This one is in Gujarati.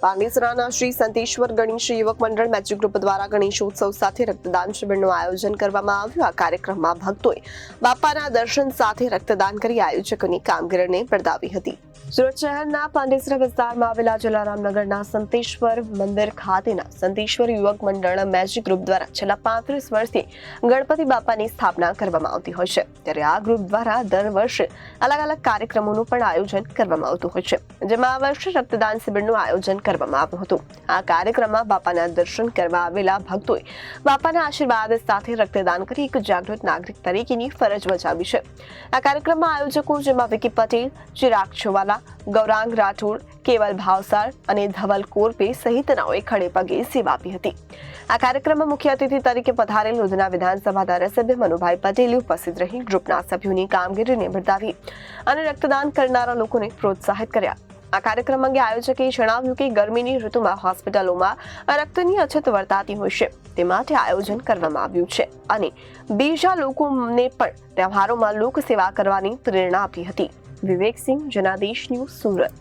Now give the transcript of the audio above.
પાંડેસરાના શ્રી સંતેશ્વર ગણેશ યુવક મંડળ મેજિક ગ્રુપ દ્વારા ગણેશોત્સવ સાથે રક્તદાન શિબિરનું આયોજન કરવામાં આવ્યું। આ કાર્યક્રમમાં ભક્તોએ બાપાના દર્શન સાથે રક્તદાન કરી આયોજકોની કામગીરીને બિરદાવી હતી। સુરત શહેરના પાંડેસરા વિસ્તારમાં આવેલા જલારામનગરના સંતેશ્વર મંદિર ખાતેના સંતેશ્વર યુવક મંડળ મેજિક ગ્રુપ દ્વારા છેલ્લા 35 વર્ષથી ગણપતિ બાપાની સ્થાપના કરવામાં આવતી હોય છે, ત્યારે આ ગ્રુપ દ્વારા દર વર્ષે અલગ અલગ કાર્યક્રમોનું પણ આયોજન કરવામાં આવતું હોય છે, જેમાં આ વર્ષે રક્તદાન શિબિરનું આયોજન કરવામાં આવ્યું હતું। આ કાર્યક્રમમાં બાપાના દર્શન કરવા આવેલા ભક્તોએ બાપાના આશીર્વાદ સાથે રક્તદાન કરી એક જાગૃત નાગરિક તરીકેની ફરજ બજાવી છે। આ કાર્યક્રમમાં આયોજકો જેમાં વિકી પટેલ, ચિરાગ છવાલા, ગૌરાંગ રાઠોડ, કેવલ ભાવસાર અને ધવલ કોરપે સહિતનાઓએ ખડે પગે સેવા આપી હતી। આ કાર્યક્રમમાં મુખ્ય અતિથિ તરીકે પધારેલ ઉધના વિધાનસભા ધારાસભ્ય મનુભાઈ પટેલે ઉપસ્થિત રહી ગ્રુપના સભ્યોની કામગીરીને બિરદાવી અને રક્તદાન કરનારા લોકોને પ્રોત્સાહિત કર્યા। આ કાર્યક્રમ અંગે આયોજકે જણાવ્યું કે ગરમીની ઋતુમાં હોસ્પિટલોમાં રક્તની અછત વર્તાતી હોય છે, તે માટે આયોજન કરવામાં આવ્યું છે અને બીજા લોકોને પણ તહેવારોમાં લોક સેવા કરવાની પ્રેરણા આપી હતી। વિવેક સિંહ, જનાદેશ ન્યૂઝ, સુરત।